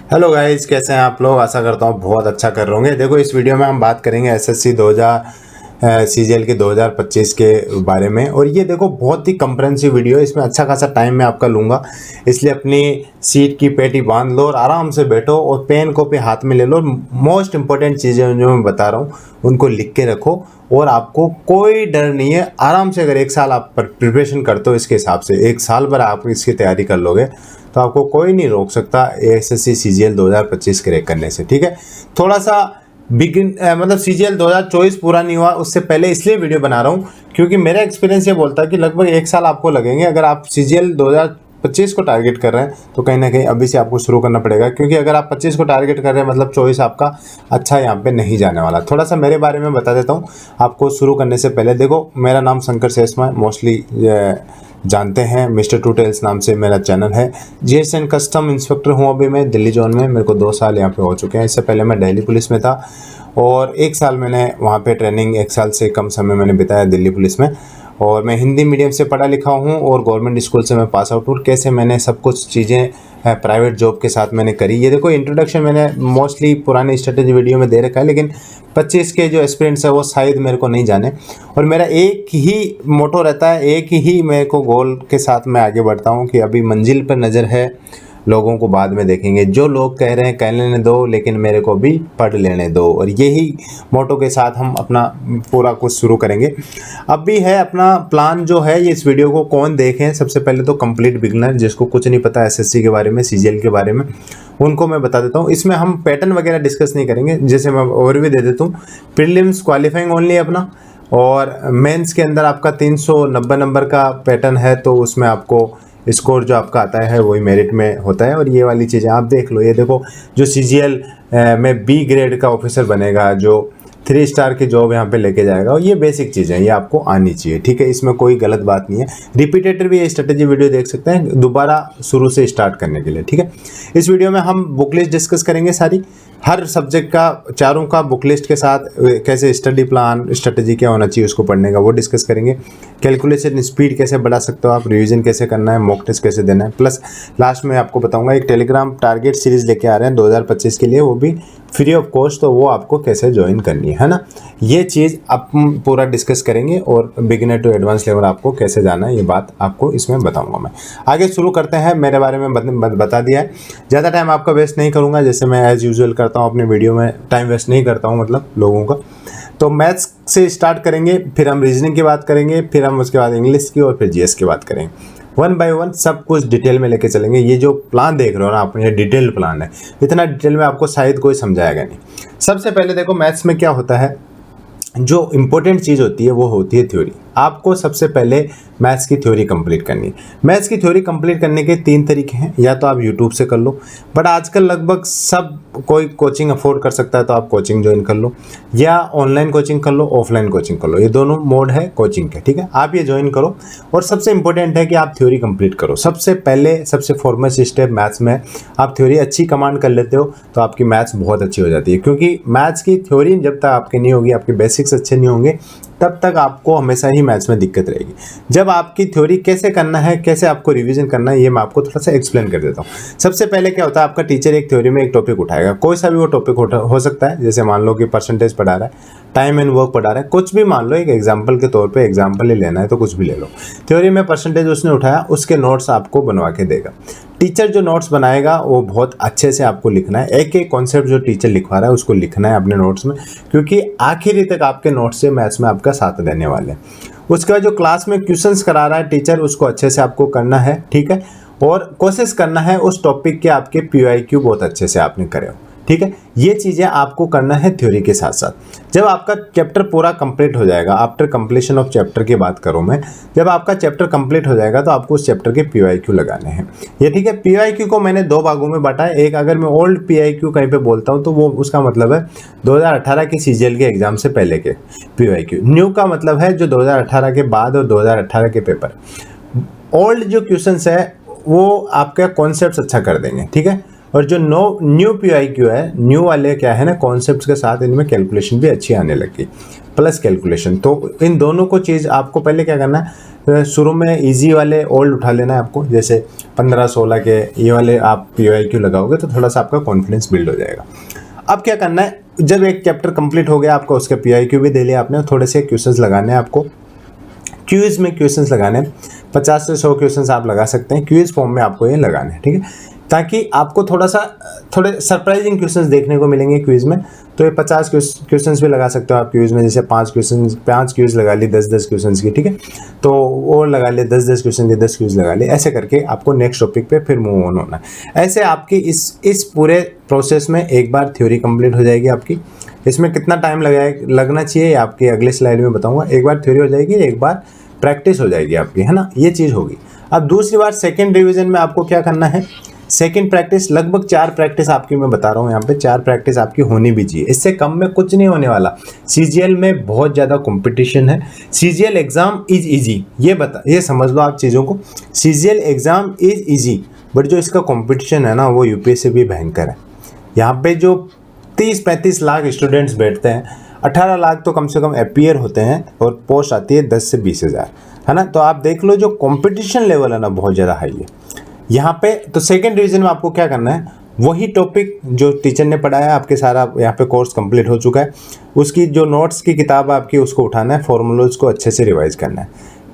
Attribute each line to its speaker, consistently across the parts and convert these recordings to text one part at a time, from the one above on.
Speaker 1: Hello guys, कैसे हैं आप लोग। आशा करता हूँ बहुत अच्छा कर रहे होंगे। देखो, इस वीडियो में हम बात करेंगे एसएससी 2000 सीजीएल के 2025 के बारे में। और ये देखो बहुत ही कंप्रेहेंसिव वीडियो है, इसमें अच्छा खासा टाइम मैं आपका लूँगा। इसलिए अपनी सीट की पेटी बांध लो और आराम से बैठो और पेन कॉपी हाथ में ले लो। मोस्ट इंपॉर्टेंट चीज़ें जो मैं बता रहा हूँ उनको लिख के रखो और आपको कोई डर नहीं है। आराम से अगर एक साल आप प्रिपरेशन करते हो इसके हिसाब से, एक साल भर आप इसकी तैयारी कर लोगे तो आपको कोई नहीं रोक सकता एसएससी सीजीएल 2025 क्रैक करने से। ठीक है, थोड़ा सा मतलब सीजीएल 2024 पूरा नहीं हुआ उससे पहले इसलिए वीडियो बना रहा हूँ क्योंकि मेरा एक्सपीरियंस ये बोलता है कि लगभग एक साल आपको लगेंगे। अगर आप सीजीएल 2025 को टारगेट कर रहे हैं तो कहीं ना कहीं अभी से आपको शुरू करना पड़ेगा, क्योंकि अगर आप 25 को टारगेट कर रहे हैं मतलब 24 आपका अच्छा यहाँ पे नहीं जाने वाला। थोड़ा सा मेरे बारे में बता देता हूँ आपको शुरू करने से पहले। देखो, मेरा नाम शंकर शेषमा है, मोस्टली जानते हैं। मिस्टर टू टेल्स नाम से मेरा चैनल है। जीएसएन कस्टम इंस्पेक्टर हूँ अभी मैं दिल्ली जोन में। मेरे को 2 साल यहाँ पे हो चुके हैं। इससे पहले मैं दिल्ली पुलिस में था और 1 साल मैंने वहाँ पे ट्रेनिंग, 1 साल से कम समय मैंने बिताया दिल्ली पुलिस में। और मैं हिंदी मीडियम से पढ़ा लिखा हूँ और गवर्नमेंट स्कूल से मैं पास आउट हूँ। कैसे मैंने सब कुछ चीज़ें प्राइवेट जॉब के साथ मैंने करी, ये देखो इंट्रोडक्शन मैंने मोस्टली पुराने स्ट्रेटेजी वीडियो में दे रखा है, लेकिन 25 के जो एक्सपीरियंस है वो शायद मेरे को नहीं जाने। और मेरा एक ही मोटो रहता है, एक ही मेरे को गोल के साथ मैं आगे बढ़ता हूँ कि अभी मंजिल पर नज़र है, लोगों को बाद में देखेंगे। जो लोग कह रहे हैं कह लेने दो, लेकिन मेरे को भी पढ़ लेने दो। और यही मोटो के साथ हम अपना पूरा कुछ शुरू करेंगे। अब भी है अपना प्लान जो है, ये इस वीडियो को कौन देखें। सबसे पहले तो कंप्लीट बिगनर जिसको कुछ नहीं पता एसएससी के बारे में, सीजीएल के बारे में, उनको मैं बता देता हूँ। इसमें हम पैटर्न वगैरह डिस्कस नहीं करेंगे, जैसे मैं ओवरव्यू दे देता हूँ। प्रीलिम्स क्वालिफाइंग ओनली अपना, और मेंस के अंदर आपका 390 नंबर का पैटर्न है, तो उसमें आपको स्कोर जो आपका आता है वही मेरिट में होता है। और ये वाली चीज़ें आप देख लो। ये देखो, जो सीजीएल में बी ग्रेड का ऑफिसर बनेगा, जो 3 स्टार की जॉब यहाँ पे लेके जाएगा, और ये बेसिक चीज़ें ये आपको आनी चाहिए। ठीक है, इसमें कोई गलत बात नहीं है। रिपीटेटर भी ये स्ट्रेटेजी वीडियो देख सकते हैं दोबारा शुरू से स्टार्ट करने के लिए। ठीक है, इस वीडियो में हम बुक लिस्ट डिस्कस करेंगे सारी, हर सब्जेक्ट का, चारों का बुक लिस्ट के साथ कैसे स्टडी प्लान, स्ट्रेटेजी क्या होना चाहिए उसको पढ़ने का वो डिस्कस करेंगे। कैलकुलेशन स्पीड कैसे बढ़ा सकते हो आप, रिवीजन कैसे करना है, मॉक टेस्ट कैसे देना है। प्लस लास्ट में आपको बताऊंगा एक टेलीग्राम टारगेट सीरीज लेके आ रहे हैं 2025 के लिए, वो भी फ्री ऑफ कॉस्ट, तो वो आपको कैसे ज्वाइन करनी है ना। ये चीज़ आप पूरा डिस्कस करेंगे और बिगिनर टू एडवांस लेवल आपको कैसे जाना है ये बात आपको इसमें बताऊंगा मैं। आगे शुरू करते हैं। मेरे बारे में बता दिया है, ज़्यादा टाइम आपका वेस्ट नहीं करूँगा। जैसे मैं एज़ यूजुअल करता हूँ अपने वीडियो में, टाइम वेस्ट नहीं करता हूँ मतलब लोगों का। तो मैथ्स से स्टार्ट करेंगे, फिर हम रीजनिंग की बात करेंगे, फिर हम उसके बाद इंग्लिश की और फिर जीएस की बात करेंगे। 1 बाय 1 सब कुछ डिटेल में लेके चलेंगे। ये जो प्लान देख रहे हो ना आप, ये डिटेल प्लान है। इतना डिटेल में आपको शायद कोई समझाएगा नहीं। सबसे पहले देखो, मैथ्स में क्या होता है, जो इम्पोर्टेंट चीज़ होती है वो होती है थ्योरी। आपको सबसे पहले मैथ्स की थ्योरी कंप्लीट करनी है। मैथ्स की थ्योरी कंप्लीट करने के 3 तरीके हैं, या तो आप यूट्यूब से कर लो, बट आजकल लगभग सब कोई कोचिंग अफोर्ड कर सकता है तो आप कोचिंग ज्वाइन कर लो, या ऑनलाइन कोचिंग कर लो, ऑफलाइन कोचिंग कर लो। ये दोनों मोड है कोचिंग के। ठीक है, आप ये ज्वाइन करो। और सबसे इंपॉर्टेंट है कि आप थ्योरी कंप्लीट करो। सबसे पहले सबसे फॉरमोस्ट स्टेप मैथ्स में, आप थ्योरी अच्छी कमांड कर लेते हो तो आपकी मैथ्स बहुत अच्छी हो जाती है। क्योंकि मैथ्स की थ्योरी जब तक आपकी नहीं होगी, आपके बेसिक्स अच्छे नहीं होंगे, तब तक आपको हमेशा ही मैथ्स में दिक्कत रहेगी। जब आपकी थ्योरी कैसे करना है, कैसे आपको रिवीजन करना है, ये मैं आपको थोड़ा सा एक्सप्लेन कर देता हूँ। सबसे पहले क्या होता है, आपका टीचर एक थ्योरी में एक टॉपिक उठाएगा, कोई सा भी वो टॉपिक हो सकता है। जैसे मान लो कि परसेंटेज पढ़ा रहा है, टाइम एंड वर्क पढ़ा रहा है, कुछ भी मान लो, एक एग्जाम्पल के तौर पर एग्जाम्पल ही लेना है तो कुछ भी ले लो। थ्योरी में परसेंटेज उसने उठाया, उसके नोट्स आपको बनवा के देगा। टीचर जो नोट्स बनाएगा वो बहुत अच्छे से आपको लिखना है। एक एक कॉन्सेप्ट जो टीचर लिखवा रहा है उसको लिखना है अपने नोट्स में, क्योंकि आखिरी तक आपके नोट्स से मैथ्स में आपका साथ देने वाले हैं। उसके बाद जो क्लास में क्वेश्चंस करा रहा है टीचर, उसको अच्छे से आपको करना है। ठीक है, और कोशिश करना है उस टॉपिक के आपके PYQ बहुत अच्छे से आपने करे हो। ठीक है, ये चीज़ें आपको करना है थ्योरी के साथ साथ। जब आपका चैप्टर पूरा कंप्लीट हो जाएगा, आफ्टर कंप्लीशन ऑफ चैप्टर की बात करूं मैं, जब आपका चैप्टर कंप्लीट हो जाएगा तो आपको उस चैप्टर के PYQ लगाने हैं। ये ठीक है, PYQ को मैंने 2 भागों में बांटा है। एक, अगर मैं ओल्ड PYQ कहीं पे बोलता हूं तो वो उसका मतलब है 2018 के सीजीएल के एग्जाम से पहले के PYQ। न्यू का मतलब है जो 2018 के बाद और 2018 के पेपर। ओल्ड जो क्वेश्चन है वो आपका कॉन्सेप्ट अच्छा कर देंगे। ठीक है, और जो न्यू PYQ है, न्यू वाले क्या है ना, कॉन्सेप्ट्स के साथ इनमें कैलकुलेशन भी अच्छी आने लगी, प्लस कैलकुलेशन। तो इन दोनों को चीज़ आपको पहले क्या करना है, शुरू में इजी वाले ओल्ड उठा लेना है आपको, जैसे 15-16 के ये वाले आप PYQ लगाओगे तो थोड़ा सा आपका कॉन्फिडेंस बिल्ड हो जाएगा। अब क्या करना है, जब एक चैप्टर कंप्लीट हो गया आपका, उसके PYQ भी दे लिया आपने, थोड़े से क्वेश्चंस लगाने हैं आपको, क्विज में क्वेश्चंस लगाने हैं, 50 से 100 क्वेश्चंस आप लगा सकते हैं, क्विज फॉर्म में आपको ये लगाने हैं, ठीक है, ताकि आपको थोड़े सरप्राइजिंग क्वेश्चंस देखने को मिलेंगे क्विज में। तो ये 50 क्वेश्चंस भी लगा सकते हो आप क्विज में, जैसे 5 क्विज लगा ली 10-10 क्वेश्चंस की, ठीक है, तो और लगा ले 10-10 क्वेश्चन के 10 क्विज लगा ले, ऐसे करके आपको नेक्स्ट टॉपिक पे फिर मूव ऑन होना है। ऐसे आपकी इस पूरे प्रोसेस में एक बार थ्योरी कंप्लीट हो जाएगी आपकी। इसमें कितना टाइम लगना चाहिए आपकी अगले स्लाइड में बताऊंगा। एक बार थ्योरी हो जाएगी, एक बार प्रैक्टिस हो जाएगी आपकी, है ना, ये चीज़ होगी। अब दूसरी बार सेकेंड रिविजन में आपको क्या करना है, सेकंड प्रैक्टिस, लगभग 4 प्रैक्टिस आपकी मैं बता रहा हूँ यहाँ पे, 4 प्रैक्टिस आपकी होनी भी चाहिए, इससे कम में कुछ नहीं होने वाला। CGL में बहुत ज़्यादा कंपटीशन है, CGL एग्ज़ाम इज इजी, ये समझ लो आप चीज़ों को, CGL exam is easy, but जो इसका कंपटीशन है ना वो UPSC से भी भयंकर है। यहाँ पे जो 30-35 लाख स्टूडेंट्स बैठते हैं, 18 लाख तो कम से कम अपीयर होते हैं और पोस्ट आती है 10 से 20 हज़ार, है ना। तो आप देख लो जो कंपटीशन लेवल है ना बहुत ज़्यादा हाई है यहाँ पे। तो सेकंड डिवीजन में आपको क्या करना है, वही टॉपिक जो टीचर ने पढ़ाया आपके, सारा यहाँ पे कोर्स कंप्लीट हो चुका है, उसकी जो नोट्स की किताब आपकी उसको उठाना है, फॉर्मूलाज को अच्छे से रिवाइज करना है,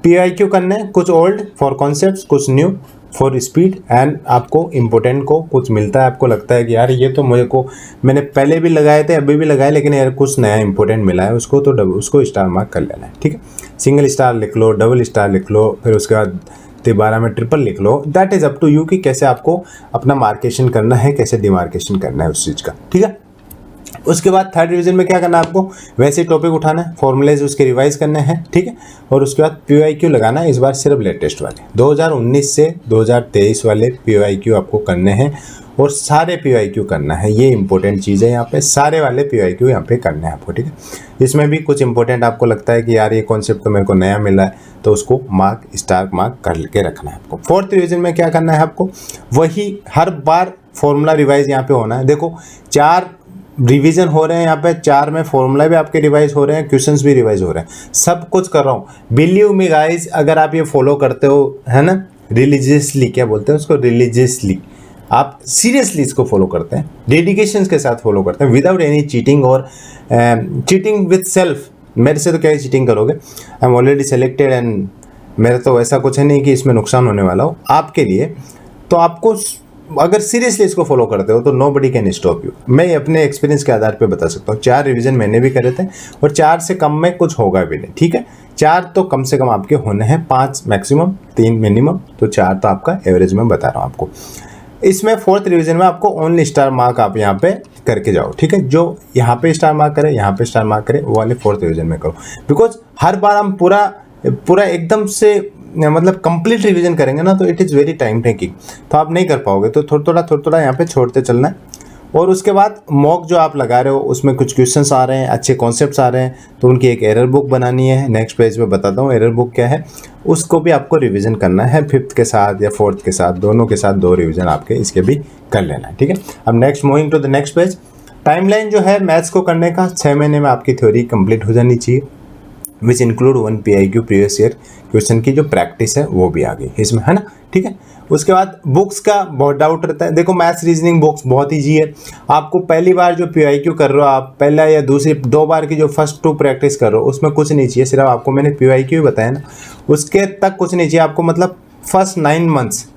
Speaker 1: PYQ करना है, कुछ ओल्ड फॉर कॉन्सेप्ट्स, कुछ न्यू फॉर स्पीड, एंड आपको इम्पोर्टेंट को कुछ मिलता है, आपको लगता है कि यार ये तो मैंने पहले भी लगाए थे अभी भी लगाए, लेकिन यार कुछ नया इंपॉर्टेंट मिला है, उसको उसको स्टार मार्क कर लेना है, ठीक है। सिंगल स्टार लिख लो, डबल स्टार लिख लो, फिर उसके बाद 12 में ट्रिपल लिख लो, that is up to you कि कैसे आपको अपना मार्केशन करना है, कैसे डिमार्केशन करना है उस चीज़ का, ठीक है। उसके बाद थर्ड डिवीजन में क्या करना है आपको, वैसे टॉपिक उठाना है, फॉर्मूलेज उसके रिवाइज करने हैं, ठीक है, और उसके बाद PYQ लगाना है, इस बार सिर्फ लेटेस्ट वाले 2019 से 2023 वाले PYQ आपको करने हैं, और सारे PYQ करना है, ये इंपॉर्टेंट चीज़ है यहाँ पे, सारे वाले PYQ यहाँ पे करने हैं आपको, ठीक है। इसमें भी कुछ इंपॉर्टेंट आपको लगता है कि यार ये कॉन्सेप्ट तो मेरे को नया मिला है, तो उसको स्टार मार्क कर के रखना है आपको। फोर्थ रिवीजन में क्या करना है आपको, वही हर बार फॉर्मूला रिवाइज यहाँ पे होना है। देखो 4 रिवीजन हो रहे हैं यहाँ पे, 4 में फॉर्मूला भी आपके रिवाइज हो रहे हैं, क्वेश्चंस भी रिवाइज हो रहे हैं, सब कुछ कर रहा हूँ। बिलीव मी गाइज, अगर आप ये फॉलो करते हो, है ना, रिलीजियसली, क्या बोलते हैं उसको, रिलीजियसली, आप सीरियसली इसको फॉलो करते हैं, डेडिकेशन के साथ फॉलो करते हैं, विदाउट एनी चीटिंग और चीटिंग विद सेल्फ, मेरे से तो क्या चीटिंग करोगे, I am already selected and मेरा तो ऐसा कुछ है नहीं कि इसमें नुकसान होने वाला हो आपके लिए। तो आपको अगर सीरियसली इसको फॉलो करते हो तो नोबडी कैन स्टॉप यू। मैं अपने एक्सपीरियंस के आधार पे बता सकता हूँ, 4 रिवीजन मैंने भी करे थे, और 4 से कम में कुछ होगा भी नहीं, ठीक है। 4 तो कम से कम आपके होने हैं, 5 मैक्सिमम, 3 मिनिमम, तो 4 तो आपका एवरेज में बता रहा हूँ आपको। इसमें फोर्थ रिवीजन में आपको ओनली स्टार मार्क आप यहाँ पे करके जाओ, ठीक है, जो यहाँ पे स्टार मार्क करे, यहाँ पे स्टार मार्क करे, वो वाले फोर्थ रिवीजन में करो, बिकॉज हर बार हम पूरा एकदम से मतलब कंप्लीट रिवीजन करेंगे ना, तो it is very time taking, तो आप नहीं कर पाओगे। तो थोड़ा थोड़ा यहाँ पे छोड़ते चलना है। और उसके बाद मॉक जो आप लगा रहे हो उसमें कुछ क्वेश्चंस आ रहे हैं, अच्छे कॉन्सेप्ट्स आ रहे हैं, तो उनकी एक एरर बुक बनानी है। नेक्स्ट पेज में बताता हूँ एरर बुक क्या है, उसको भी आपको रिवीजन करना है, 5th के साथ या 4th के साथ, दोनों के साथ 2 रिवीजन आपके इसके भी कर लेना है, ठीक है। अब next, moving to the next page. Timeline जो है मैथ्स को करने का, 6 महीने में आपकी थ्योरी कंप्लीट हो जानी चाहिए, which include 1 PIQ previous year question की जो प्रैक्टिस है वो भी आ गई इसमें, है ना, ठीक है। उसके बाद बुक्स का बहुत डाउट रहता है। देखो मैथ्स रीजनिंग बुक्स बहुत ईजी है, आपको पहली बार जो PIQ कर रहे हो आप, पहला या दूसरी 2 बार की जो फर्स्ट 2 प्रैक्टिस कर रहे हो उसमें कुछ नहीं चाहिए, सिर्फ आपको मैंने PIQ ही बताया ना, उसके तक कुछ नहीं चाहिए आपको। मतलब फर्स्ट 9 मंथ्स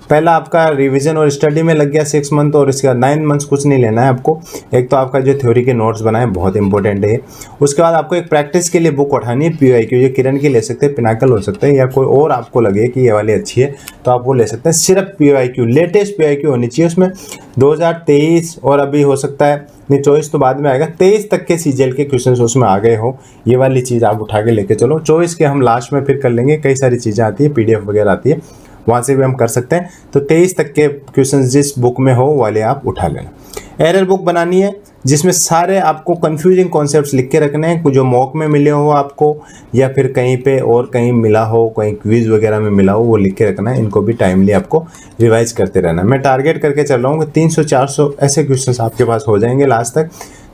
Speaker 1: पहला आपका रिवीजन और स्टडी में लग गया 6 मंथ, और इसके बाद 9 मंथ्स कुछ नहीं लेना है आपको। एक तो आपका जो थ्योरी के नोट्स बनाए बहुत इंपॉर्टेंट है। उसके बाद आपको एक प्रैक्टिस के लिए बुक उठानी है PIQ, ये किरण की ले सकते हैं, पिनाकल हो सकते हैं, या कोई और आपको लगे कि ये वाली अच्छी है तो आप वो ले सकते हैं। सिर्फ PIQ, लेटेस्ट PIQ होनी चाहिए उसमें, 2023 और अभी हो सकता है नहीं 24 तो बाद में आएगा, 23 तक के CGL के क्वेश्चन उसमें आ गए हो, ये वाली चीज़ आप उठा के लेके चलो। 24 के हम लास्ट में फिर कर लेंगे, कई सारी चीज़ें आती है, PDF वगैरह आती है, वहाँ से भी हम कर सकते हैं। तो 23 तक के क्वेश्चन जिस बुक में हो वाले आप उठा लेना। एरर बुक बनानी है, जिसमें सारे आपको कंफ्यूजिंग कॉन्सेप्ट्स लिख के रखने हैं, जो मॉक में मिले हो आपको या फिर कहीं पे और कहीं मिला हो, कहीं क्विज वगैरह में मिला हो, वो लिख के रखना है। इनको भी टाइमली आपको रिवाइज करते रहना है। मैं टारगेट करके चल रहा हूँ कि 300-400 ऐसे क्वेश्चंस आपके पास हो जाएंगे लास्ट तक,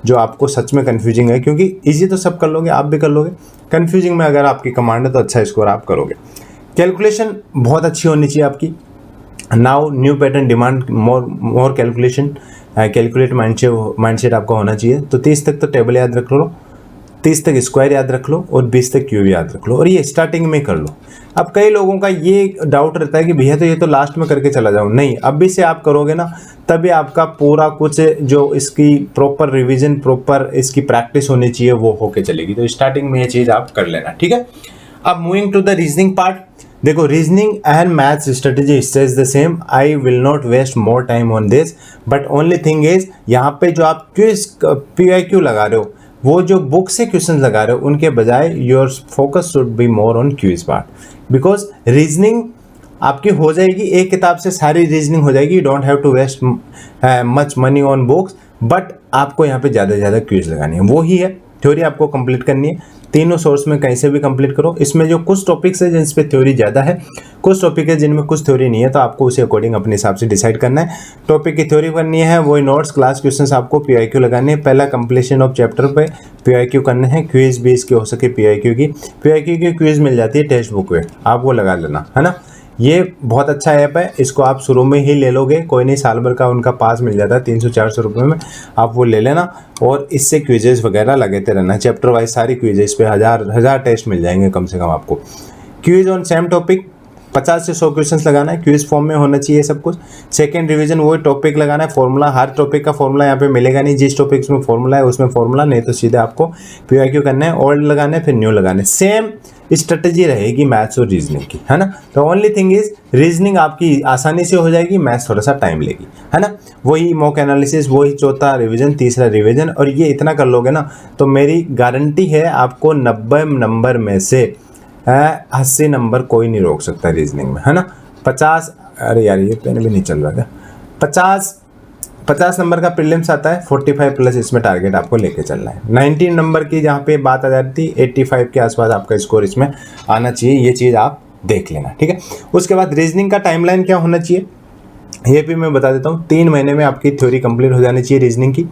Speaker 1: जो आपको सच में कन्फ्यूजिंग है, क्योंकि ईजी तो सब कर लोगे, आप भी कर लोगे, कन्फ्यूजिंग में अगर आपकी कमांड है तो अच्छा स्कोर आप करोगे। कैलकुलेशन बहुत अच्छी होनी चाहिए आपकी। Now new pattern demand more calculation, calculate mindset आपका होना चाहिए। तो 30 तक तो टेबल याद रख लो, 30 तक स्क्वायर याद रख लो और 20 तक क्यूब याद रख लो, और ये स्टार्टिंग में कर लो। अब कई लोगों का ये डाउट रहता है कि भैया तो ये तो लास्ट में करके चला जाऊँ, नहीं, अभी से आप करोगे ना, तभी आपका पूरा कुछ जो इसकी प्रॉपर रिवीजन, प्रॉपर इसकी प्रैक्टिस होनी चाहिए, वो होके चलेगी। तो स्टार्टिंग में ये चीज़ आप कर लेना, ठीक है। अब moving to the reasoning part, देखो reasoning and maths strategy stays the same. I will not waste more time on this, but only thing is यहाँ पे जो आप क्विज PIQ लगा रहे हो, वो जो बुक से क्वेश्चन लगा रहे हो, उनके बजाय your focus should be more on quiz part, because reasoning आपकी हो जाएगी, एक किताब से सारी रीजनिंग हो जाएगी। You don't have to waste much money on books, but आपको यहाँ पे ज़्यादा से ज़्यादा क्विज लगानी है, वो ही है। थ्योरी आपको कंप्लीट करनी है, तीनों सोर्स में कहीं से भी कंप्लीट करो। इसमें जो कुछ टॉपिक्स है जिन पे थ्योरी ज़्यादा है, कुछ टॉपिक है जिनमें कुछ थ्योरी नहीं है, तो आपको उसी अकॉर्डिंग अपने हिसाब से डिसाइड करना है। टॉपिक की थ्योरी करनी है, वही नोट्स, क्लास क्वेश्चंस आपको PIQ लगाने हैं। पहला कंप्लीशन ऑफ चैप्टर पे PIQ करने हैं, क्विज भी इसके हो सके PIQ की क्विज मिल जाती है टेक्स्ट बुक में, आप वो लगा लेना, है ना। ये बहुत अच्छा ऐप है, इसको आप शुरू में ही ले लोगे, कोई नहीं, साल भर का उनका पास मिल जाता है 300-400 रुपये में, आप वो ले लेना और इससे क्विजेस वगैरह लगाते रहना। चैप्टर वाइज सारी क्विजेस पे हज़ार टेस्ट मिल जाएंगे कम से कम आपको। क्विज ऑन सेम टॉपिक 50 से 100 क्वेश्चंस लगाना है, क्विज फॉर्म में होना चाहिए सब कुछ। सेकंड रिवीजन वही टॉपिक लगाना है, फॉर्मूला, हर टॉपिक का फॉर्मूला यहाँ पे मिलेगा नहीं, जिस टॉपिक में फॉर्मूला है उसमें फॉर्मूला, नहीं तो सीधे आपको PIQ करना है, ओल्ड लगाना है, फिर न्यू लगाना है। सेम स्ट्रेटजी रहेगी मैथ्स और रीजनिंग की, है ना। तो ओनली थिंग इज रीजनिंग आपकी आसानी से हो जाएगी, मैथ्स थोड़ा सा टाइम लेगी, है ना। वही मॉक एनालिसिस, वही चौथा रिवीजन, तीसरा रिवीजन, और ये इतना कर लोगे ना तो मेरी गारंटी है आपको 90 नंबर में से 80 नंबर कोई नहीं रोक सकता रीजनिंग में, है ना। 50, अरे यार ये पेन भी नहीं चल रहा था, 50 नंबर का प्रीलिम्स आता है, 45 प्लस इसमें टारगेट आपको लेके चलना है। 19 नंबर की जहाँ पे बात आ जाती है, 85 के आसपास आपका स्कोर इसमें आना चाहिए, ये चीज़ आप देख लेना, ठीक है। उसके बाद रीजनिंग का टाइमलाइन क्या होना चाहिए ये भी मैं बता देता हूँ। 3 महीने में आपकी थ्योरी कंप्लीट हो जानी चाहिए रीजनिंग की,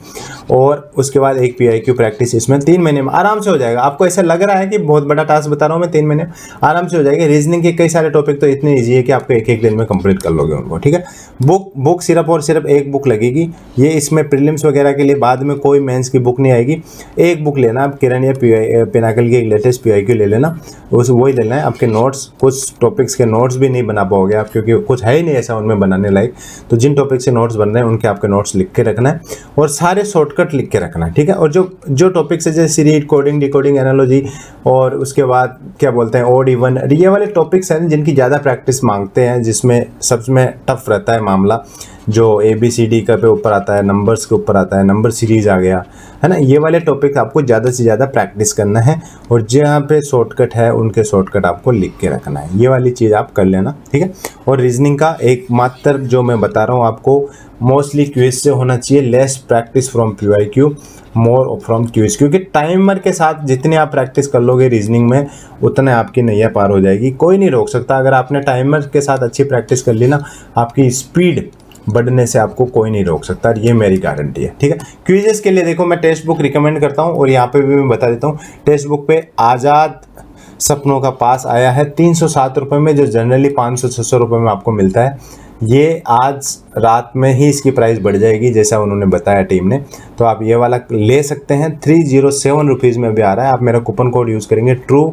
Speaker 1: और उसके बाद एक PIQ प्रैक्टिस इसमें 3 महीने में आराम से हो जाएगा। आपको ऐसा लग रहा है कि बहुत बड़ा टास्क बता रहा हूँ मैं, 3 महीने में आराम से हो जाएगी। रीजनिंग के कई सारे टॉपिक तो इतने ईजी है कि आपको एक दिन में कंप्लीट कर लोगे उनको, ठीक है। बुक सिर्फ और सिर्फ एक बुक लगेगी, ये इसमें प्रीलिम्स वगैरह के लिए बाद में कोई मेंस की बुक नहीं आएगी। एक बुक लेना आप, किरण या पिनाकल की लेटेस्ट PIQ ले लेना, वही लेना है। आपके नोट्स, कुछ टॉपिक्स के नोट्स भी नहीं बना पाओगे आप, क्योंकि कुछ है ही नहीं ऐसा उनमें बनाने लायक। तो जिन टॉपिक से नोट्स बन रहे हैं उनके आपके नोट्स लिख के रखना है, और सारे शॉर्टकट लिख के रखना है, ठीक है। और जो टॉपिक्स है जैसे रीड, कोडिंग, डिकोडिंग, एनालॉजी, और उसके बाद क्या बोलते हैं ओड इवन, ये वाले टॉपिक्स हैं जिनकी ज़्यादा प्रैक्टिस मांगते हैं, जिसमें सबसे टफ रहता है मामला, जो ABCD का पे ऊपर आता है, नंबर्स के ऊपर आता है, नंबर सीरीज आ गया, है ना। ये वाले टॉपिक आपको ज़्यादा से ज़्यादा प्रैक्टिस करना है, और जहाँ पे शॉर्टकट है उनके शॉर्टकट आपको लिख के रखना है। ये वाली चीज़ आप कर लेना, ठीक है। और रीजनिंग का एक मात्र जो मैं बता रहा हूँ आपको, मोस्टली क्विज से होना चाहिए, less practice from PIQ, more from quiz, क्योंकि टाइमर के साथ जितने आप प्रैक्टिस कर लोगे रीजनिंग में, उतने आपकी नैया पार हो जाएगी, कोई नहीं रोक सकता। अगर आपने टाइमर के साथ अच्छी प्रैक्टिस कर ली ना, आपकी स्पीड बढ़ने से आपको कोई नहीं रोक सकता, ये मेरी गारंटी है, ठीक है। क्विजेस के लिए देखो मैं टेक्स्ट बुक रिकमेंड करता हूँ, और यहाँ पे भी मैं बता देता हूँ, टेक्स्ट बुक पे आज़ाद सपनों का पास आया है 307 रुपये में, जो जनरली 500-600 रुपये में आपको मिलता है। ये आज रात में ही इसकी प्राइस बढ़ जाएगी, जैसा उन्होंने बताया टीम ने, तो आप ये वाला ले सकते हैं। 307 रुपीज़ में भी आ रहा है, आप मेरा कूपन कोड यूज़ करेंगे ट्रू,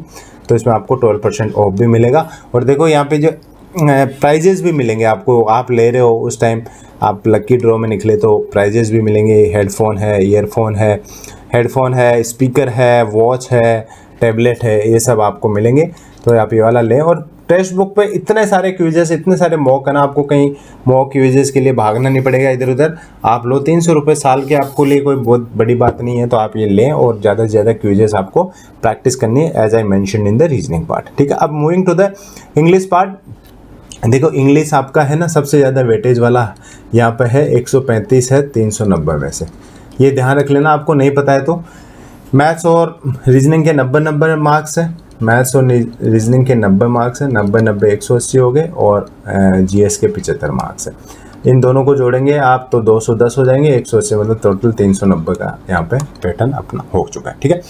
Speaker 1: तो इसमें आपको 12% ऑफ भी मिलेगा। और देखो यहाँ पे जो प्राइजेस भी मिलेंगे आपको, आप ले रहे हो उस टाइम, आप लकी ड्रॉ में निकले तो प्राइजेस भी मिलेंगे। हेडफोन है, ईयरफोन है, स्पीकर है, वॉच है, टैबलेट है, ये सब आपको मिलेंगे, तो आप ये वाला लें। और टेक्स्ट बुक पे इतने सारे क्विजेस, इतने सारे मॉक है ना, आपको कहीं मॉक क्विजेस के लिए भागना नहीं पड़ेगा इधर उधर। आप लो 300 रुपये साल के, आपको लिए कोई बहुत बड़ी बात नहीं है, तो आप ये लें, और ज़्यादा से ज़्यादा क्विजेस आपको प्रैक्टिस करनी है, as I mention in the reasoning part, ठीक है। अब moving to the English part, देखो इंग्लिश आपका है ना सबसे ज़्यादा वेटेज वाला यहाँ पे है, 135 है 390 में से, ये ध्यान रख लेना, आपको नहीं पता है तो। मैथ्स और रीजनिंग के 90 मार्क्स है, मैथ्स और रीजनिंग के 90 मार्क्स है, 90 180 हो गए, और जीएस के 75 मार्क्स है। इन दोनों को जोड़ेंगे आप तो 210 हो जाएंगे, 180 मतलब टोटल 390 का यहाँ पे पैटर्न अपना हो चुका है, ठीक है।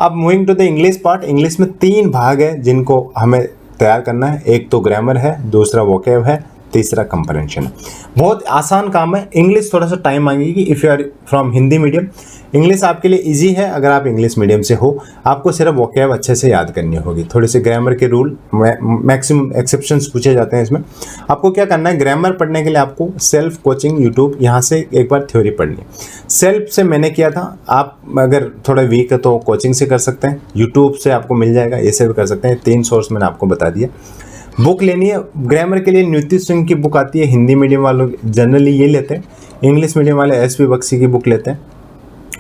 Speaker 1: अब moving to the English part. English में 3 भाग है जिनको हमें तैयार करना है। एक तो ग्रामर है, दूसरा वोकैब है, तीसरा कंप्रहेंशन है। बहुत आसान काम है। इंग्लिश थोड़ा सा टाइम मांगेगी if you are from Hindi medium. English आपके लिए इजी है अगर आप इंग्लिश मीडियम से हो। आपको सिर्फ वोकैब अच्छे से याद करनी होगी, थोड़े से ग्रामर के रूल, मैक्सिमम एक्सेप्शंस पूछे जाते हैं इसमें। आपको क्या करना है, ग्रामर पढ़ने के लिए आपको सेल्फ कोचिंग यूट्यूब यहाँ से एक बार थ्योरी पढ़नी है। सेल्फ से मैंने किया था, आप अगर थोड़ा वीक है तो कोचिंग से कर सकते हैं, यूट्यूब से आपको मिल जाएगा, ऐसे भी कर सकते हैं। 3 सोर्स मैंने आपको बता दिया। बुक लेनी है ग्रामर के लिए, न्यूति सिंह की बुक आती है, हिंदी मीडियम वालों जनरली ये लेते हैं। इंग्लिश मीडियम वाले एसपी बख्शी की बुक लेते हैं,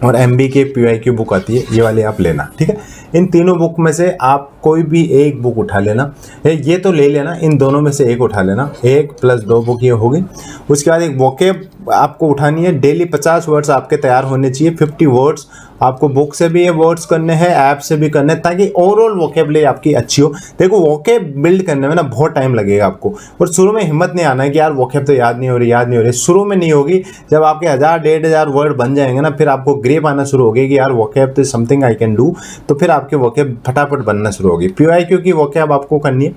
Speaker 1: और एमबी के पीवाई की बुक आती है, ये वाली आप लेना, ठीक है। इन तीनों बुक में से आप कोई भी एक बुक उठा लेना, ये तो ले लेना, इन दोनों में से एक उठा लेना, 1 + 2 बुक ये होगी। उसके बाद एक वोकैब आपको उठानी है, डेली 50 वर्ड्स आपके तैयार होने चाहिए। 50 वर्ड्स आपको बुक से भी ये वर्ड्स करने हैं, ऐप से भी करने हैं, ताकि ओवरऑल वोकैबुलरी आपकी अच्छी हो। देखो वोकैब बिल्ड करने में ना बहुत टाइम लगेगा आपको, और शुरू में हिम्मत नहीं आना है कि यार वोकैब तो याद नहीं हो रही। शुरू में नहीं होगी, जब आपके 1000-1500 वर्ड बन जाएंगे ना, फिर आपको ग्रेप आना शुरू होगी कि यार वोकैब तो समथिंग आई कैन डू, तो फिर आपके वोकैब फटाफट बनना शुरू होगी। पीवाईक्यू की वोकैब आपको करनी है,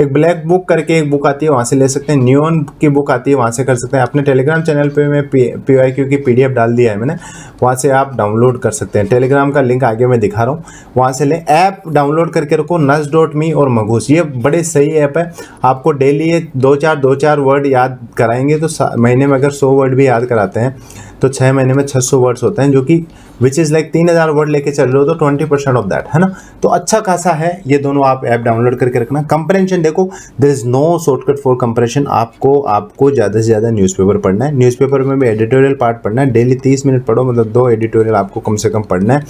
Speaker 1: एक ब्लैक बुक करके एक बुक आती है, वहाँ से ले सकते हैं। नियॉन की बुक आती है, वहाँ से कर सकते हैं। अपने टेलीग्राम चैनल पे मैं पीवाईक्यू की पीडीएफ डाल दिया है मैंने, वहाँ से आप डाउनलोड कर सकते हैं। टेलीग्राम का लिंक आगे मैं दिखा रहा हूँ, वहाँ से लें। ऐप डाउनलोड करके रखो, nus.me और मघूस, ये बड़े सही ऐप है। आपको डेली ये 2-4 वर्ड याद कराएंगे, तो महीने में अगर 100 वर्ड भी याद कराते हैं तो 6 महीने में 600 वर्ड्स होते हैं, जो कि विच इज़ लाइक 3000 वर्ड लेके चल रहे हो तो 20% ऑफ दैट, है ना। तो अच्छा खासा है, ये दोनों आप ऐप डाउनलोड करके रखना। कंप्रहेंशन देखो, there is no shortcut for comprehension. आपको ज़्यादा से ज़्यादा न्यूज़पेपर पढ़ना है, न्यूज़पेपर में भी एडिटोरियल पार्ट पढ़ना है। डेली 30 मिनट पढ़ो, मतलब 2 एडिटोरियल आपको कम से कम पढ़ना है।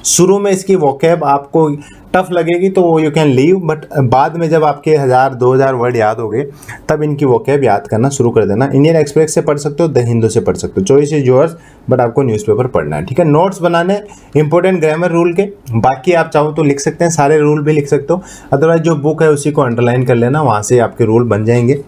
Speaker 1: शुरू में इसकी वोकैब आपको टफ लगेगी तो यू कैन लीव, बट बाद में जब आपके 1000-2000 वर्ड याद हो गए तब इनकी वोकैब याद करना शुरू कर देना। इंडियन एक्सप्रेस से पढ़ सकते हो, द हिंदू से पढ़ सकते हो, चॉइस इज योर्स, बट आपको न्यूज़पेपर पढ़ना है, ठीक है। नोट्स बनाने इंपॉर्टेंट ग्रामर रूल के, बाकी आप चाहो तो लिख सकते हैं, सारे रूल भी लिख सकते हो। अदरवाइज जो बुक है उसी को अंडरलाइन कर लेना, वहाँ से आपके रूल बन जाएंगे।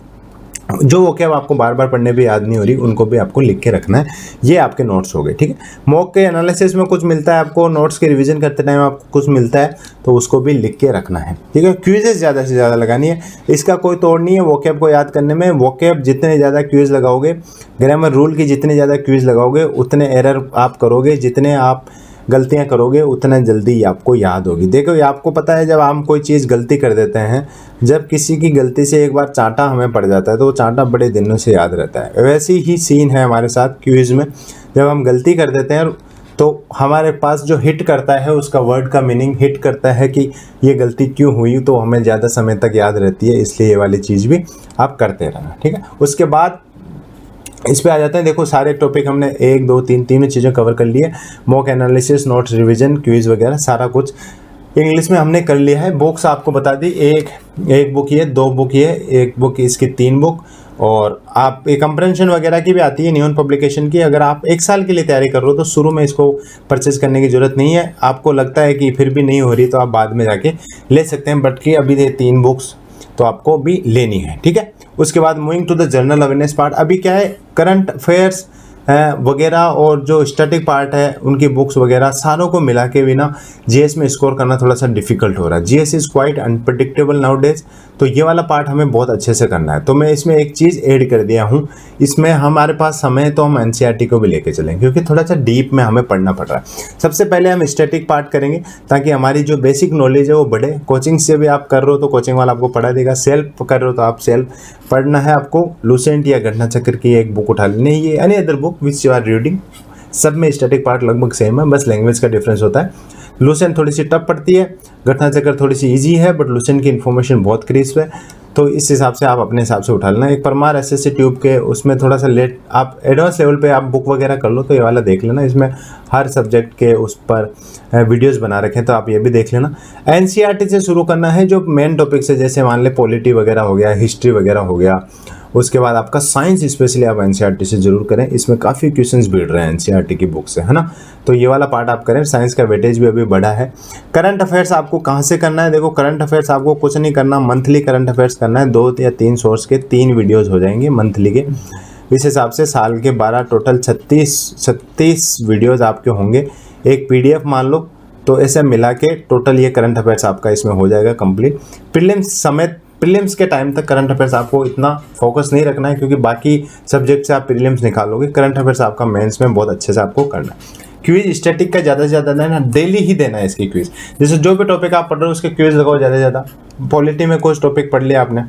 Speaker 1: जो वोकैब आपको बार बार पढ़ने भी याद नहीं हो रही, उनको भी आपको लिख के रखना है। ये आपके नोट्स हो गए, ठीक है। मॉक के एनालिसिस में कुछ मिलता है आपको, नोट्स के रिवीजन करते टाइम आपको कुछ मिलता है, तो उसको भी लिख के रखना है, ठीक है। क्विज़ेस ज़्यादा से ज़्यादा लगानी है, इसका कोई तोड़ नहीं है वोकैब को याद करने में। वोकैब जितने ज़्यादा क्विज़ लगाओगे, ग्रामर रूल की जितने ज़्यादा क्विज़ लगाओगे, उतने एरर आप करोगे, जितने आप गलतियां करोगे उतना जल्दी आपको याद होगी। देखो ये आपको पता है, जब हम कोई चीज़ गलती कर देते हैं, जब किसी की गलती से एक बार चांटा हमें पड़ जाता है तो वो चांटा बड़े दिनों से याद रहता है। वैसी ही सीन है हमारे साथ क्विज़ में, जब हम गलती कर देते हैं तो हमारे पास जो हिट करता है उसका वर्ड का मीनिंग हिट करता है कि ये गलती क्यों हुई, तो हमें ज़्यादा समय तक याद रहती है। इसलिए ये वाली चीज़ भी आप करते रहना, ठीक है। उसके बाद इस पे आ जाते हैं। देखो सारे टॉपिक हमने 1, 2, 3 तीनों चीज़ें कवर कर ली है। Mock analysis, notes revision, quiz वगैरह सारा कुछ इंग्लिश में हमने कर लिया है। बुक्स आपको बता दी, एक बुक ये, 2 बुक ये, 1 बुक इसकी, 3 बुक, और आप एक कंप्रहेंशन वगैरह की भी आती है नियॉन पब्लिकेशन की। अगर आप 1 साल के लिए तैयारी कर रहे हो तो शुरू में इसको परचेज करने की ज़रूरत नहीं है। आपको लगता है कि फिर भी नहीं हो रही तो आप बाद में जाके ले सकते हैं, बट कि अभी ये 3 बुक्स तो आपको भी लेनी है, ठीक है। उसके बाद moving to the general awareness part. अभी क्या है, करंट अफेयर्स वगैरह और जो स्टैटिक पार्ट है उनकी बुक्स वगैरह सारों को मिला के भी ना जीएस में स्कोर करना थोड़ा सा डिफिकल्ट हो रहा है। GS is quite unpredictable now days, तो ये वाला पार्ट हमें बहुत अच्छे से करना है। तो मैं इसमें एक चीज़ ऐड कर दिया हूँ, इसमें हमारे पास समय है तो हम एनसीईआरटी को भी लेके चलेंगे, क्योंकि थोड़ा सा डीप में हमें पढ़ना पड़ रहा है। सबसे पहले हम स्टैटिक पार्ट करेंगे ताकि हमारी जो बेसिक नॉलेज है वो बढ़े। कोचिंग से भी आप कर रहे हो तो कोचिंग वाला आपको पढ़ा देगा, सेल्फ कर रहे हो तो आप सेल्फ पढ़ना है। आपको लूसेंट या घटना चक्र की एक बुक उठा लेनी है, ये any other book which you are reading. सब में स्टैटिक पार्ट लगभग सेम है, बस लैंग्वेज का डिफरेंस होता है। लूसेंट थोड़ी सी टफ पड़ती है, घटना चक्र थोड़ी सी इजी है, बट लूसेंट की इन्फॉर्मेशन बहुत क्रिस्प है, तो इस हिसाब से आप अपने हिसाब से उठा लेना। एक परमार एसएससी ट्यूब के उसमें थोड़ा सा लेट, आप एडवांस लेवल पे आप बुक वगैरह कर लो तो ये वाला देख लेना। इसमें हर सब्जेक्ट के उस पर वीडियोस बना रखे हैं, तो आप ये भी देख लेना। एनसीईआरटी से शुरू करना है, जो मेन टॉपिक्स है, जैसे मान ले पॉलिटी वगैरह हो गया, हिस्ट्री वगैरह हो गया, उसके बाद आपका साइंस स्पेशली आप एनसीईआरटी से जरूर करें, इसमें काफ़ी क्वेश्चंस भिड़ रहे हैं एनसीईआरटी की बुक से, है ना। तो ये वाला पार्ट आप करें, साइंस का वेटेज भी अभी बढ़ा है। करंट अफेयर्स आपको कहाँ से करना है, देखो करंट अफेयर्स आपको कुछ नहीं करना, मंथली करंट अफेयर्स करना है, 2 या 3 सोर्स के 3 वीडियोज़ हो जाएंगे मंथली के। इस हिसाब से साल के 12 टोटल 36 वीडियोज़ आपके होंगे, एक PDF मान लो, तो ऐसे मिला के टोटल ये करंट अफेयर्स आपका इसमें हो जाएगा कंप्लीट। प्रीलिम्स समेत, प्रीलिम्स के टाइम तक करंट अफेयर्स आपको इतना फोकस नहीं रखना है, क्योंकि बाकी सब्जेक्ट से आप प्रीलिम्स निकालोगे, करंट अफेयर्स आपका मेंस में बहुत अच्छे से आपको करना है। क्विज स्टैटिक का ज़्यादा से ज़्यादा देना, डेली ही देना है इसकी क्विज। जैसे जो भी टॉपिक आप पढ़ रहे हो उसके क्विज लगाओ ज़्यादा से ज़्यादा। पॉलिटी में कुछ टॉपिक पढ़ लिया आपने,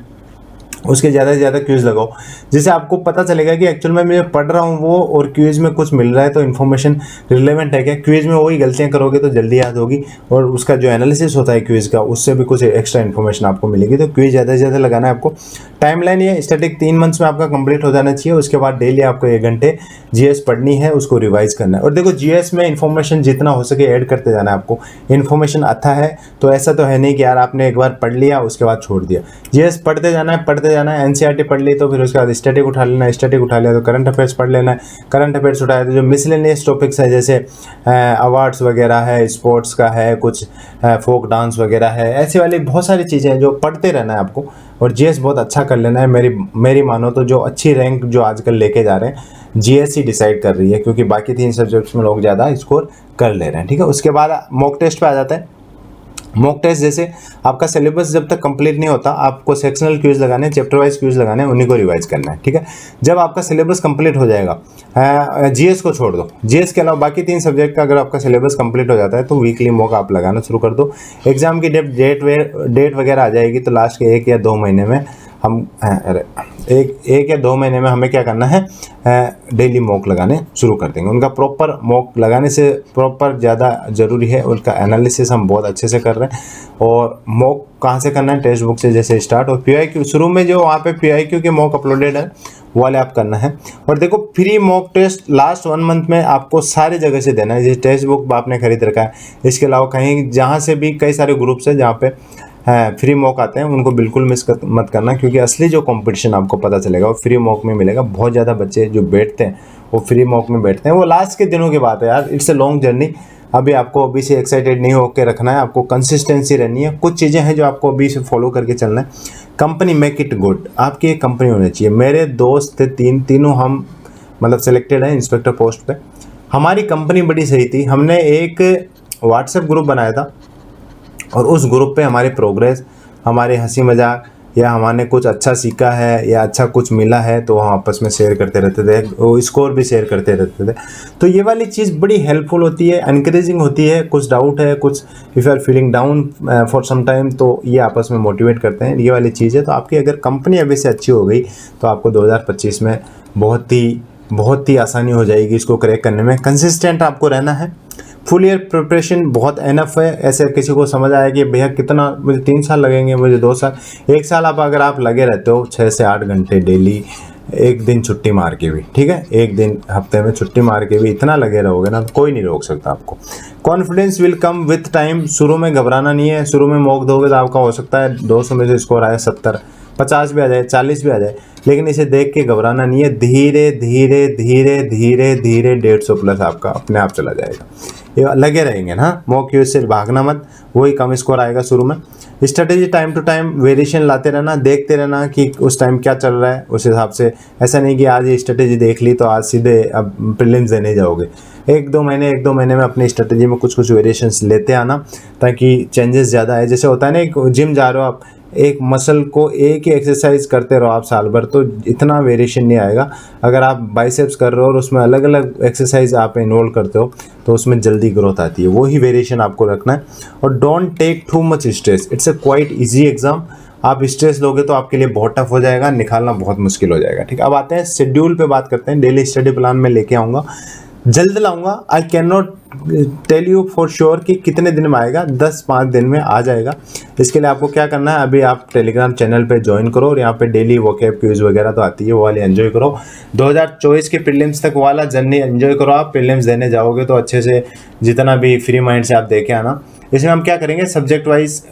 Speaker 1: उसके ज़्यादा से ज़्यादा क्विज लगाओ, जिससे आपको पता चलेगा कि एक्चुअल में मैं पढ़ रहा हूँ वो और क्विज में कुछ मिल रहा है तो इन्फॉर्मेशन रिलेवेंट है क्या। क्विज में वही गलतियाँ करोगे तो जल्दी याद होगी, और उसका जो एनालिसिस होता है क्विज का, उससे भी कुछ एक्स्ट्रा इन्फॉर्मेशन आपको मिलेगी। तो क्विज ज़्यादा से ज़्यादा लगाना है आपको। टाइमलाइन ये स्टैटिक 3 मंथ्स में आपका कंप्लीट हो जाना चाहिए। उसके बाद डेली आपको 1 घंटे जीएस पढ़नी है, उसको रिवाइज करना है। और देखो जीएस में इन्फॉर्मेशन जितना हो सके ऐड करते जाना है आपको। इन्फॉर्मेशन अच्छा है तो ऐसा तो है नहीं कि यार आपने एक बार पढ़ लिया उसके बाद छोड़ दिया। जीएस पढ़ते जाना है, पढ़ते जाना है। एनसीईआरटी पढ़ ली तो फिर उसके बाद स्टैटिक उठा लेना, स्टैटिक उठा लिया तो करंट अफेयर्स पढ़ लेना है, करंट अफेयर्स उठाया तो जो मिसलेनियस टॉपिक्स है जैसे अवार्ड्स वगैरह है, स्पोर्ट्स का है, कुछ फोक डांस वगैरह है, ऐसी वाली बहुत सारी चीज़ें हैं जो पढ़ते रहना है आपको। और जीएस बहुत अच्छा कर लेना है। मेरी मानो तो जो अच्छी रैंक जो आजकल लेके जा रहे हैं जीएस ही डिसाइड कर रही है, क्योंकि बाकी 3 सब्जेक्ट्स में लोग ज़्यादा स्कोर कर ले रहे हैं। ठीक है, उसके बाद मॉक टेस्ट पे आ जाता है। मॉक टेस्ट जैसे आपका सिलेबस जब तक कंप्लीट नहीं होता, आपको सेक्शनल क्विज लगाने हैं, चैप्टर वाइज क्विज लगाने हैं, उन्हीं को रिवाइज करना है। ठीक है, जब आपका सिलेबस कंप्लीट हो जाएगा, जीएस को छोड़ दो, जीएस के अलावा बाकी 3 सब्जेक्ट का अगर आपका सिलेबस कंप्लीट हो जाता है तो वीकली मॉक आप लगाना शुरू कर दो। एग्जाम की डेट वगैरह आ जाएगी तो लास्ट के 1 या 2 महीने में हम एक या 2 महीने में हमें क्या करना है, डेली मॉक लगाने शुरू कर देंगे। उनका प्रॉपर मॉक लगाने से प्रॉपर ज़्यादा ज़रूरी है, उनका एनालिसिस हम बहुत अच्छे से कर रहे हैं। और मॉक कहाँ से करना है, टेक्स्ट बुक से जैसे स्टार्ट, और PIQ शुरू में जो वहाँ पे PIQ के मॉक अपलोडेड है वो वाले आप करना है। और देखो free mock test last 1 month में आपको सारी जगह से देना है। जैसे टेक्स्ट बुक आपने खरीद रखा है, इसके अलावा कहीं जहाँ से भी कई सारे ग्रुप्स हैं जहाँ पे फ्री मॉक आते हैं, उनको बिल्कुल मिस मत करना, क्योंकि असली जो कंपटीशन आपको पता चलेगा वो फ्री मॉक में मिलेगा। बहुत ज़्यादा बच्चे जो बैठते हैं वो फ्री मॉक में बैठते हैं, वो लास्ट के दिनों की बात है यार। It's a long journey. अभी आपको अभी से एक्साइटेड नहीं होकर रखना है, आपको कंसिस्टेंसी रहनी है। कुछ चीज़ें हैं जो आपको अभी से फॉलो करके चलना है। कंपनी मेक इट गुड, आपकी एक कंपनी होनी चाहिए। मेरे दोस्त थे तीनों हम मतलब सेलेक्टेड हैं इंस्पेक्टर पोस्ट पे। हमारी कंपनी बड़ी सही थी। हमने एक व्हाट्सएप ग्रुप बनाया था और उस ग्रुप पे हमारी प्रोग्रेस, हमारे हंसी मजाक या हमारे कुछ अच्छा सीखा है या अच्छा कुछ मिला है तो हम आपस में शेयर करते रहते थे, वो स्कोर भी शेयर करते रहते थे। तो ये वाली चीज़ बड़ी हेल्पफुल होती है, एनकरेजिंग होती है। कुछ डाउट है, कुछ if you are feeling down for some time, तो ये आपस में मोटिवेट करते हैं, ये वाली चीज़ है। तो आपकी अगर कंपनी अभी से अच्छी हो गई तो आपको 2025 में बहुत ही आसानी हो जाएगी इसको क्रैक करने में। कंसिस्टेंट आपको रहना है। फुल ईयर प्रिपरेशन बहुत एनफ है। ऐसे किसी को समझ आया कि भैया कितना, मुझे 3 साल लगेंगे, मुझे 2 साल, 1 साल अगर आप लगे रहते हो 6 से 8 घंटे डेली, एक दिन छुट्टी मार के भी, ठीक है, एक दिन हफ्ते में छुट्टी मार के भी इतना लगे रहोगे ना तो कोई नहीं रोक सकता आपको। Confidence will come with time. शुरू में घबराना नहीं है। शुरू में मॉक दोगे तो आपका हो सकता है 200 में से स्कोर आए 70, 50 भी आ जाए, 40 भी आ जाए, लेकिन इसे देख के घबराना नहीं है। धीरे धीरे धीरे धीरे धीरे 150 प्लस आपका अपने आप चला जाएगा। ये लगे रहेंगे ना, मॉक क्यूज से भागना मत, वही कम स्कोर आएगा शुरू में। Strategy time to time variation लाते रहना, देखते रहना कि उस टाइम क्या चल रहा है, उस हिसाब से। ऐसा नहीं कि आज ये स्ट्रेटेजी देख ली तो आज सीधे अब प्रीलिम्स देने जाओगे। 1-2 महीने में अपनी स्ट्रेटेजी में कुछ वेरिएशंस लेते आना ताकि चेंजेस ज़्यादा है। जैसे होता है ना, एक जिम जा रहे हो आप, एक मसल को एक ही एक्सरसाइज करते रहो आप साल भर तो इतना वेरिएशन नहीं आएगा। अगर आप बाइसेप्स कर रहे हो और उसमें अलग अलग एक्सरसाइज आप इन्वॉल्व करते हो तो उसमें जल्दी ग्रोथ आती है। वही वेरिएशन आपको रखना है। और don't take too much stress. It's a quite easy exam. आप स्ट्रेस लोगे तो आपके लिए बहुत टफ हो जाएगा, निकालना बहुत मुश्किल हो जाएगा। ठीक, अब आते हैं शेड्यूल पे बात करते हैं। डेली स्टडी प्लान में लेके आऊँगा, जल्द लाऊंगा। I can not tell you for sure कि कितने दिन में आएगा, 10-5 दिन में आ जाएगा। इसके लिए आपको क्या करना है, अभी आप टेलीग्राम चैनल पे ज्वाइन करो और यहाँ पे डेली वोकैब क्विज वगैरह तो आती है, वो वाली एंजॉय करो। 2024 के प्रीलिम्स तक वाला जर्नी एंजॉय करो। आप प्रीलिम्स देने जाओगे तो अच्छे से जितना भी फ्री माइंड से आप देखे आना। इसमें हम क्या करेंगे, सब्जेक्ट वाइज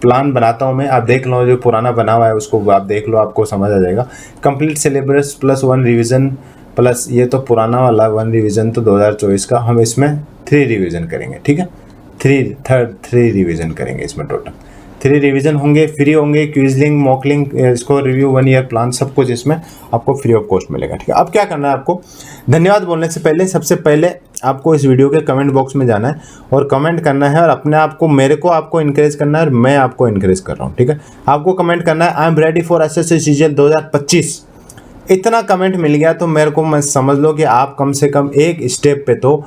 Speaker 1: प्लान बनाता हूँ मैं, आप देख लो जो पुराना बना हुआ है उसको आप देख लो, आपको समझ आ जाएगा। Complete syllabus plus 1 revision plus ये तो पुराना वाला 1 रिवीजन तो 2024 का, हम इसमें 3 रिवीजन करेंगे, ठीक है। 3 रिवीजन करेंगे इसमें, टोटल 3 रिवीजन होंगे, फ्री होंगे। क्विजलिंग, मॉकलिंग, इसको रिव्यू, 1 ईयर प्लान, सब कुछ इसमें आपको फ्री ऑफ कॉस्ट मिलेगा, ठीक है। अब क्या करना है आपको, धन्यवाद बोलने से पहले सबसे पहले आपको इस वीडियो के कमेंट बॉक्स में जाना है और कमेंट करना है और अपने आप को, मेरे को आपको इनकरेज करना है और मैं आपको इनकरेज कर रहा हूँ, ठीक है। आपको कमेंट करना है I am ready for SSC CGL 2025। इतना कमेंट मिल गया तो मेरे को, मैं समझ लो कि आप कम से कम एक स्टेप पे तो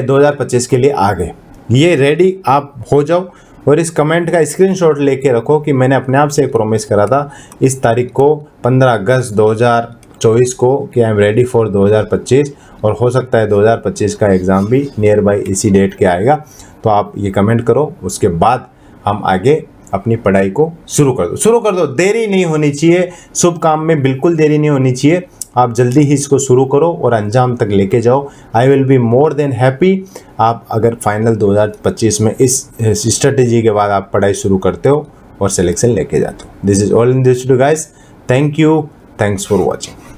Speaker 1: 2025 के लिए आ गए। ये रेडी आप हो जाओ और इस कमेंट का स्क्रीनशॉट लेके रखो कि मैंने अपने आप से एक प्रॉमिस करा था इस तारीख को 15 अगस्त 2024 को कि आई एम रेडी फॉर 2025, और हो सकता है 2025 का एग्ज़ाम भी नियर बाई इसी डेट के आएगा। तो आप ये कमेंट करो, उसके बाद हम आगे अपनी पढ़ाई को शुरू कर दो। देरी नहीं होनी चाहिए, शुभ काम में बिल्कुल देरी नहीं होनी चाहिए। आप जल्दी ही इसको शुरू करो और अंजाम तक लेके जाओ। I will be more than happy आप अगर फाइनल 2025 में इस स्ट्रेटेजी के बाद आप पढ़ाई शुरू करते हो और सिलेक्शन लेके जाते हो। This is all in this video guys, thank you, thanks for watching.